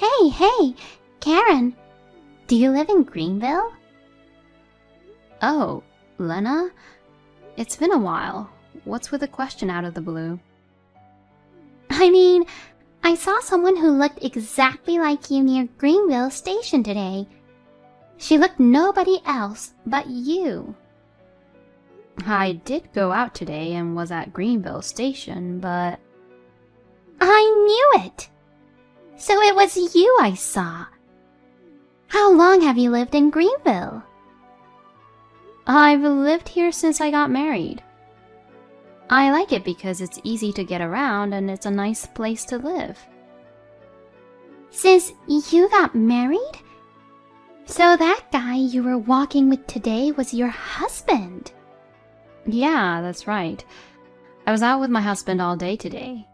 Hey, Karen, do you live in Greenville? Oh, Lena? It's been a while. What's with a question out of the blue? I mean, I saw someone who looked exactly like you near Greenville Station today. She looked nobody else but you. I did go out today and was at Greenville Station, but... I knew it! So it was you I saw. How long have you lived in Greenville? I've lived here since I got married. I like it because it's easy to get around and it's a nice place to live. Since you got married? So that guy you were walking with today was your husband? Yeah, that's right. I was out with my husband all day today.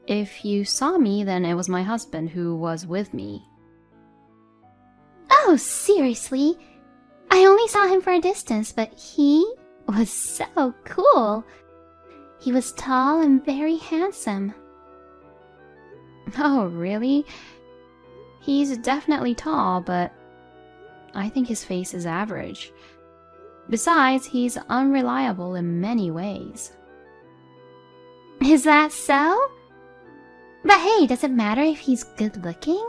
If you saw me, then it was my husband who was with me. Oh, seriously? I only saw him for a distance, but he was so cool. He was tall and very handsome. Oh, really? He's definitely tall, but I think his face is average. Besides, he's unreliable in many ways. Is that so? But hey, does it matter if he's good looking?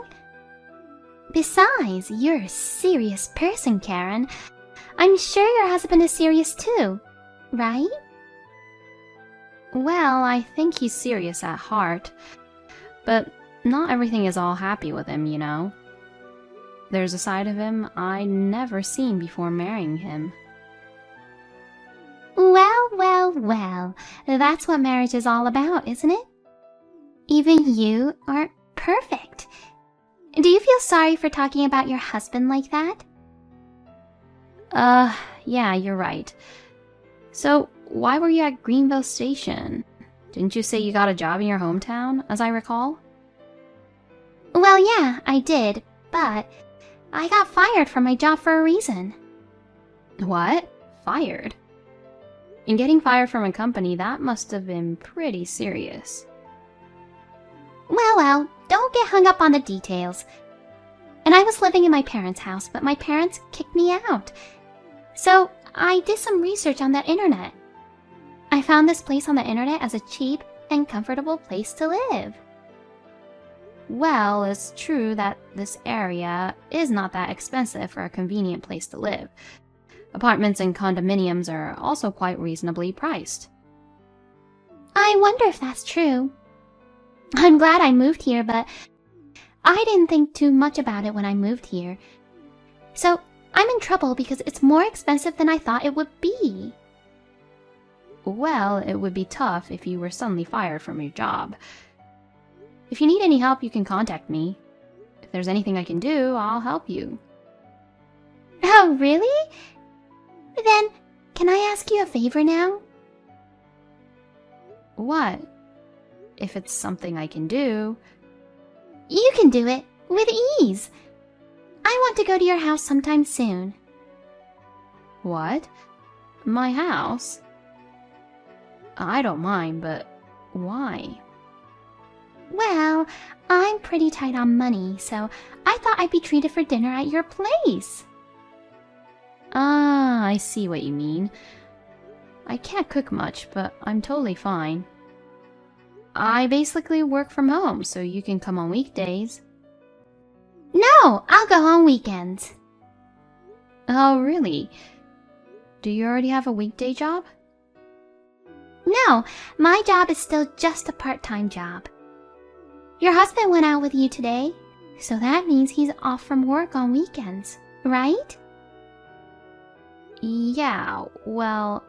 Besides, you're a serious person, Karen. I'm sure your husband is serious too, right? Well, I think he's serious at heart, but not everything is all happy with him, you know. There's a side of him I'd never seen before marrying him. Well, that's what marriage is all about, isn't it? Even you aren't perfect. Do you feel sorry for talking about your husband like that? Yeah, you're right. So, why were you at Greenville Station? Didn't you say you got a job in your hometown, as I recall? Well, yeah, I did, but I got fired from my job for a reason. What? Fired? In getting fired from a company, that must have been pretty serious. Well, don't get hung up on the details. And I was living in my parents' house, but my parents kicked me out. So I did some research on the internet. I found this place on the internet as a cheap and comfortable place to live. Well, it's true that this area is not that expensive for a convenient place to live. Apartments and condominiums are also quite reasonably priced. I wonder if that's true. I'm glad I moved here, but I didn't think too much about it when I moved here. So I'm in trouble because it's more expensive than I thought it would be. Well, it would be tough if you were suddenly fired from your job. If you need any help, you can contact me. If there's anything I can do, I'll help you. Oh, really? Then, can I ask you a favor now? What? If it's something I can do... You can do it, with ease. I want to go to your house sometime soon. What? My house? I don't mind, but why? Well, I'm pretty tight on money, so I thought I'd be treated for dinner at your place. Ah, I see what you mean. I can't cook much, but I'm totally fine. I basically work from home, so you can come on weekdays. No, I'll go on weekends. Oh, really? Do you already have a weekday job? No, my job is still just a part-time job. Your husband went out with you today, so that means he's off from work on weekends, right? Yeah, well...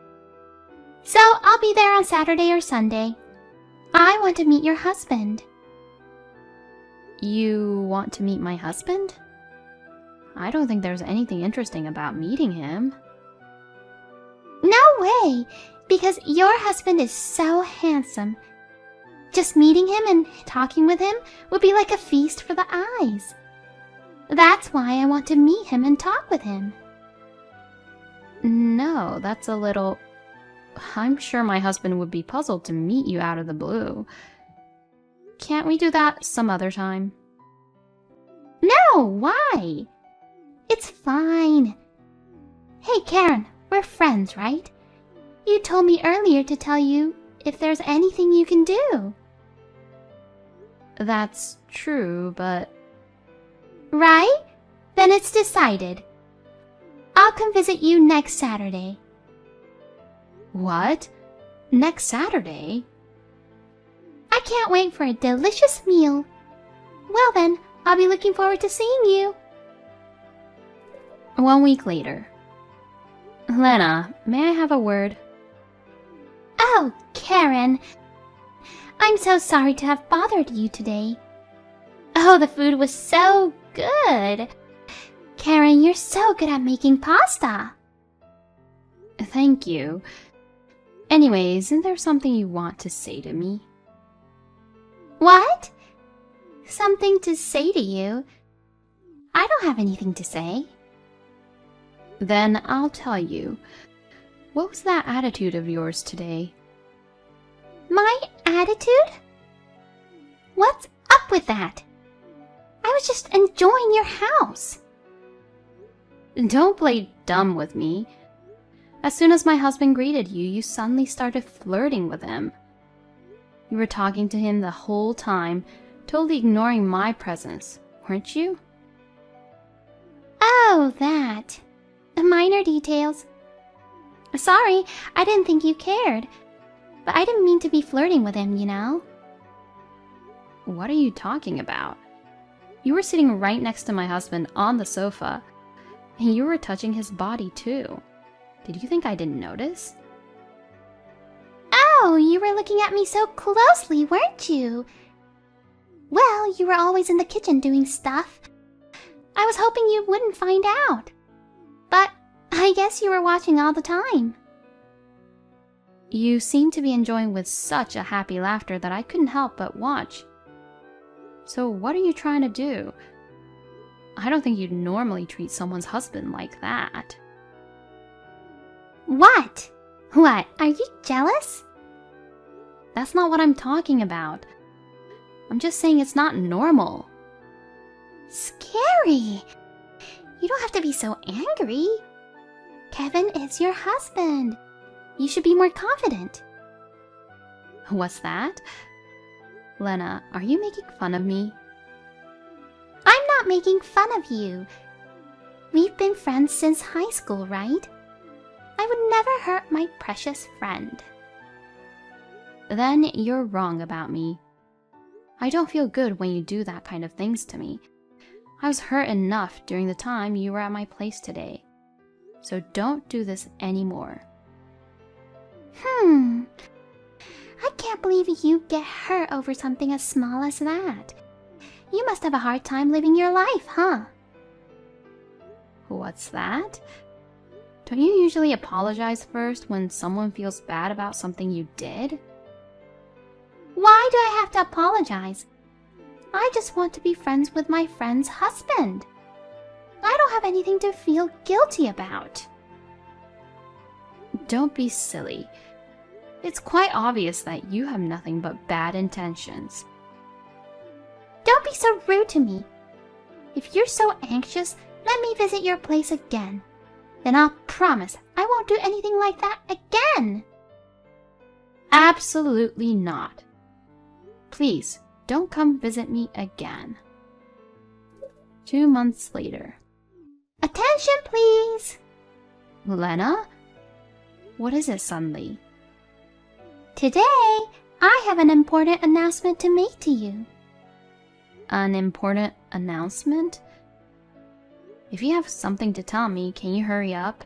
So I'll be there on Saturday or Sunday. I want to meet your husband. You want to meet my husband? I don't think there's anything interesting about meeting him. No way, because your husband is so handsome. Just meeting him and talking with him would be like a feast for the eyes. That's why I want to meet him and talk with him. No, that's a little... I'm sure my husband would be puzzled to meet you out of the blue. Can't we do that some other time? No, why? It's fine. Hey, Karen, we're friends, right? You told me earlier to tell you if there's anything you can do. That's true, but... Right? Then it's decided. I'll come visit you next Saturday. What? Next Saturday? I can't wait for a delicious meal. Well then, I'll be looking forward to seeing you. 1 week later. Lena, may I have a word? Oh, Karen. I'm so sorry to have bothered you today. Oh, the food was so good. Karen, you're so good at making pasta. Thank you. Anyways, isn't there something you want to say to me? What? Something to say to you? I don't have anything to say. Then I'll tell you. What was that attitude of yours today? My attitude? What's up with that? I was just enjoying your house. Don't play dumb with me. As soon as my husband greeted you, you suddenly started flirting with him. You were talking to him the whole time, totally ignoring my presence, weren't you? Oh, that. Minor details. Sorry, I didn't think you cared. But I didn't mean to be flirting with him, you know? What are you talking about? You were sitting right next to my husband on the sofa, and you were touching his body too. Did you think I didn't notice? Oh, you were looking at me so closely, weren't you? Well, you were always in the kitchen doing stuff. I was hoping you wouldn't find out. But I guess you were watching all the time. You seemed to be enjoying with such a happy laughter that I couldn't help but watch. So what are you trying to do? I don't think you'd normally treat someone's husband like that. What? What? Are you jealous? That's not what I'm talking about. I'm just saying it's not normal. Scary. You don't have to be so angry. Kevin is your husband. You should be more confident. What's that? Lena, are you making fun of me? I'm not making fun of you. We've been friends since high school, right? I would never hurt my precious friend. Then you're wrong about me. I don't feel good when you do that kind of things to me. I was hurt enough during the time you were at my place today. So don't do this anymore. I can't believe you get hurt over something as small as that. You must have a hard time living your life, huh? What's that? Don't you usually apologize first when someone feels bad about something you did? Why do I have to apologize? I just want to be friends with my friend's husband. I don't have anything to feel guilty about. Don't be silly. It's quite obvious that you have nothing but bad intentions. Don't be so rude to me. If you're so anxious, let me visit your place again. Then I'll promise I won't do anything like that again. Absolutely not. Please, don't come visit me again. 2 months later. Attention, please. Lena? What is it suddenly? Today, I have an important announcement to make to you. An important announcement? If you have something to tell me, can you hurry up?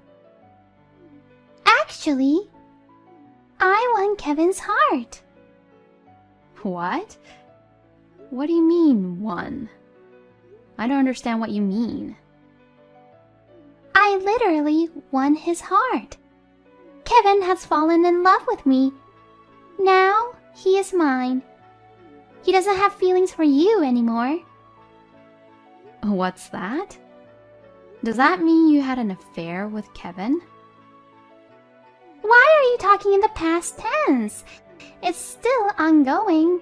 Actually, I won Kevin's heart. What? What do you mean, won? I don't understand what you mean. I literally won his heart. Kevin has fallen in love with me. Now he is mine. He doesn't have feelings for you anymore. What's that? Does that mean you had an affair with Kevin? Why are you talking in the past tense? It's still ongoing.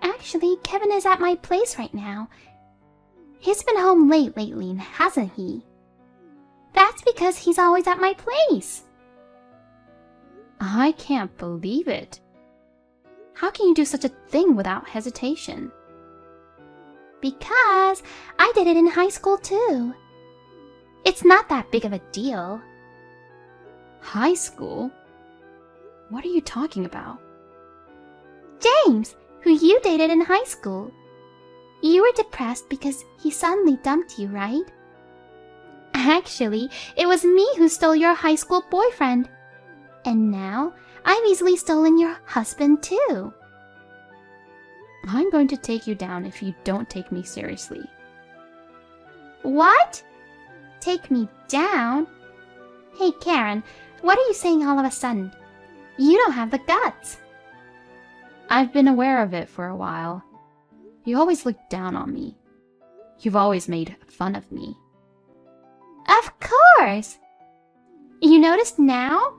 Actually, Kevin is at my place right now. He's been home late lately, hasn't he? That's because he's always at my place. I can't believe it. How can you do such a thing without hesitation? Because I did it in high school too. It's not that big of a deal. High school? What are you talking about? James, who you dated in high school. You were depressed because he suddenly dumped you, right? Actually, it was me who stole your high school boyfriend. And now, I've easily stolen your husband too. I'm going to take you down if you don't take me seriously. What? Take me down? Hey, Karen, what are you saying all of a sudden? You don't have the guts. I've been aware of it for a while. You always look down on me. You've always made fun of me. Of course! You noticed now?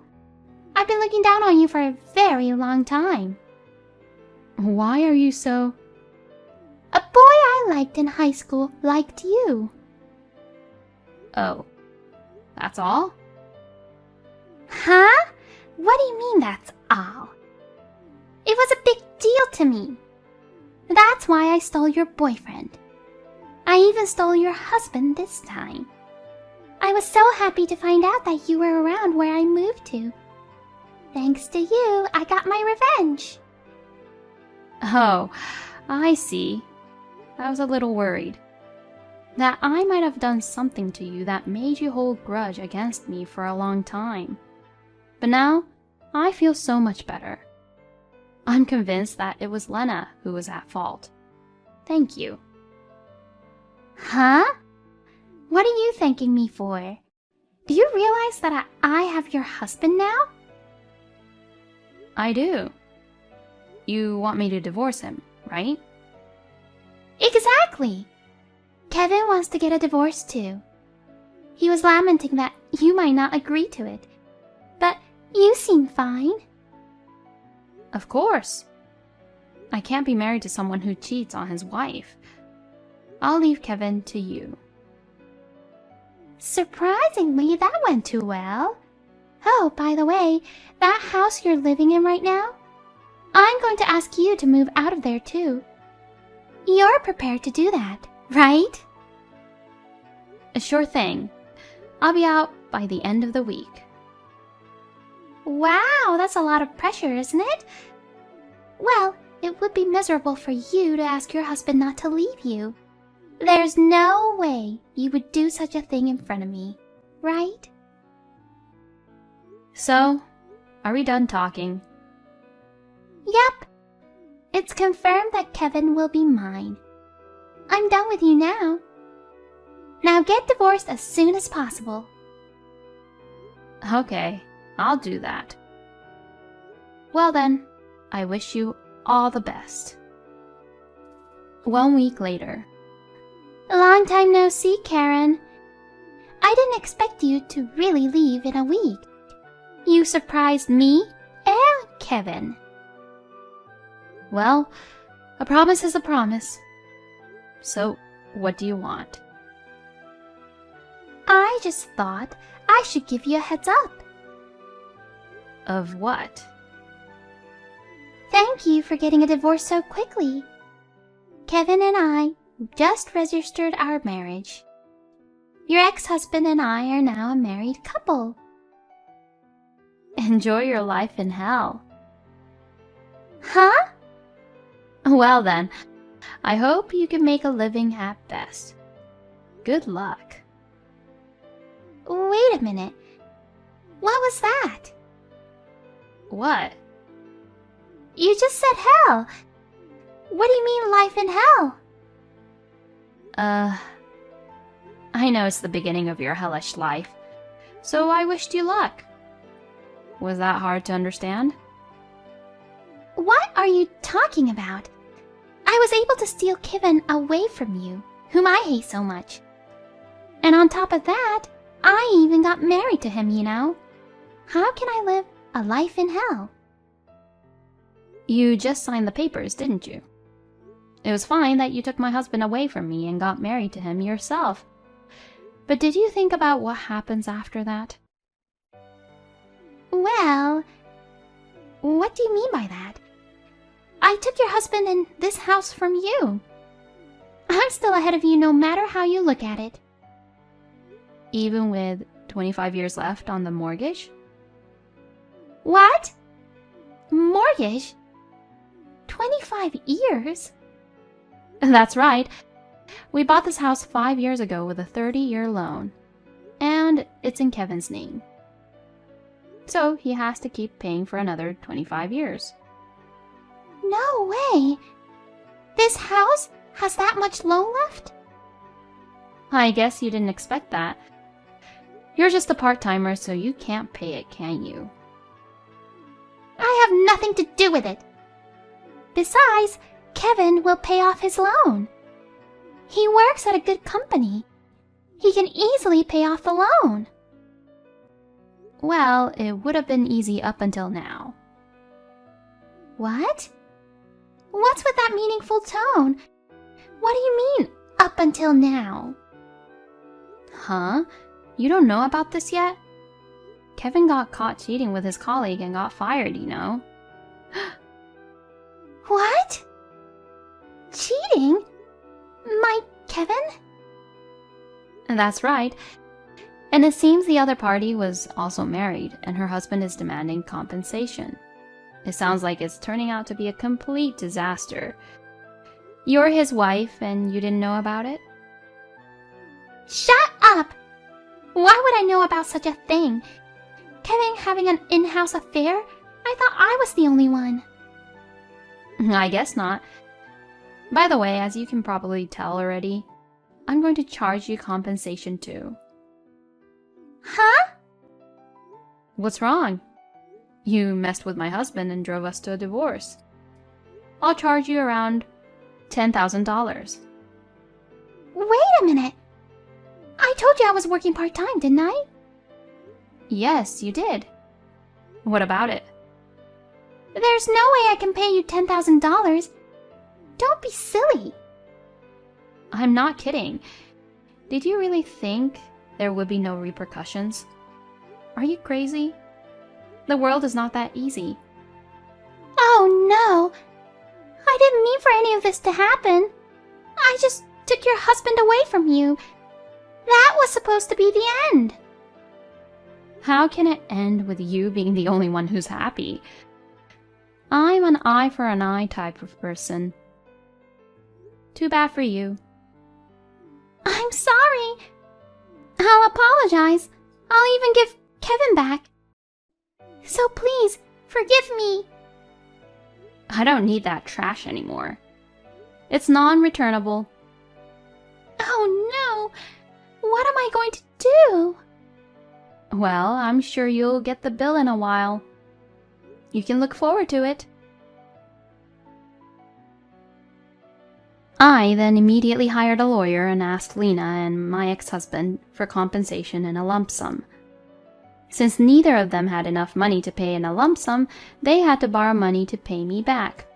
I've been looking down on you for a very long time. Why are you so... A boy I liked in high school liked you. Oh, that's all? Huh? What do you mean that's all? It was a big deal to me. That's why I stole your boyfriend. I even stole your husband this time. I was so happy to find out that you were around where I moved to. Thanks to you, I got my revenge. Oh, I see. I was a little worried. That I might have done something to you that made you hold grudge against me for a long time. But now, I feel so much better. I'm convinced that it was Lena who was at fault. Thank you. Huh? What are you thanking me for? Do you realize that I have your husband now? I do. You want me to divorce him, right? Exactly! Kevin wants to get a divorce too. He was lamenting that you might not agree to it. But you seem fine. Of course. I can't be married to someone who cheats on his wife. I'll leave Kevin to you. Surprisingly, that went too well. Oh, by the way, that house you're living in right now? I'm going to ask you to move out of there too. You're prepared to do that, right? A sure thing. I'll be out by the end of the week. Wow, that's a lot of pressure, isn't it? Well, it would be miserable for you to ask your husband not to leave you. There's no way you would do such a thing in front of me, right? So, are we done talking? Yep. It's confirmed that Kevin will be mine. I'm done with you now. Now get divorced as soon as possible. Okay, I'll do that. Well then, I wish you all the best. 1 week later. Long time no see, Karen. I didn't expect you to really leave in a week. You surprised me and Kevin. Well, a promise is a promise. So, what do you want? I just thought I should give you a heads up. Of what? Thank you for getting a divorce so quickly. Kevin and I just registered our marriage. Your ex-husband and I are now a married couple. Enjoy your life in hell. Huh? Well then, I hope you can make a living at best. Good luck. Wait a minute. What was that? What? You just said hell. What do you mean life in hell? I know it's the beginning of your hellish life, so I wished you luck. Was that hard to understand? What are you talking about? I was able to steal Kevin away from you, whom I hate so much. And on top of that, I even got married to him, you know. How can I live a life in hell? You just signed the papers, didn't you? It was fine that you took my husband away from me and got married to him yourself. But did you think about what happens after that? Well, what do you mean by that? I took your husband and this house from you. I'm still ahead of you no matter how you look at it. Even with 25 years left on the mortgage? What? Mortgage? 25 years? That's right. We bought this house 5 years ago with a 30-year loan. And it's in Kevin's name. So he has to keep paying for another 25 years. No way! This house has that much loan left? I guess you didn't expect that. You're just a part-timer, so you can't pay it, can you? I have nothing to do with it. Besides, Kevin will pay off his loan. He works at a good company. He can easily pay off the loan. Well, it would have been easy up until now. What? What's with that meaningful tone? What do you mean, up until now? Huh? You don't know about this yet? Kevin got caught cheating with his colleague and got fired, you know. What? Cheating? My Kevin? That's right. And it seems the other party was also married, and her husband is demanding compensation. It sounds like it's turning out to be a complete disaster. You're his wife, and you didn't know about it? Shut up! Why would I know about such a thing? Kevin having an in-house affair? I thought I was the only one. I guess not. By the way, as you can probably tell already, I'm going to charge you compensation too. Huh? What's wrong? You messed with my husband and drove us to a divorce. I'll charge you around $10,000. Wait a minute. I told you I was working part-time, didn't I? Yes, you did. What about it? There's no way I can pay you $10,000. Don't be silly. I'm not kidding. Did you really think there would be no repercussions? Are you crazy? The world is not that easy. Oh no! I didn't mean for any of this to happen. I just took your husband away from you. That was supposed to be the end. How can it end with you being the only one who's happy? I'm an eye for an eye type of person. Too bad for you. I'm sorry. I'll apologize. I'll even give Kevin back. So please, forgive me. I don't need that trash anymore. It's non-returnable. Oh no! What am I going to do? Well, I'm sure you'll get the bill in a while. You can look forward to it. I then immediately hired a lawyer and asked Lena and my ex-husband for compensation in a lump sum. Since neither of them had enough money to pay in a lump sum, they had to borrow money to pay me back.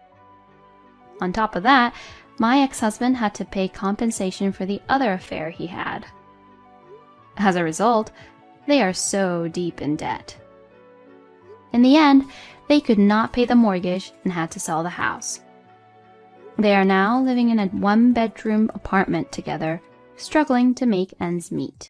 On top of that, my ex-husband had to pay compensation for the other affair he had. As a result, they are so deep in debt. In the end, they could not pay the mortgage and had to sell the house. They are now living in a one-bedroom apartment together, struggling to make ends meet.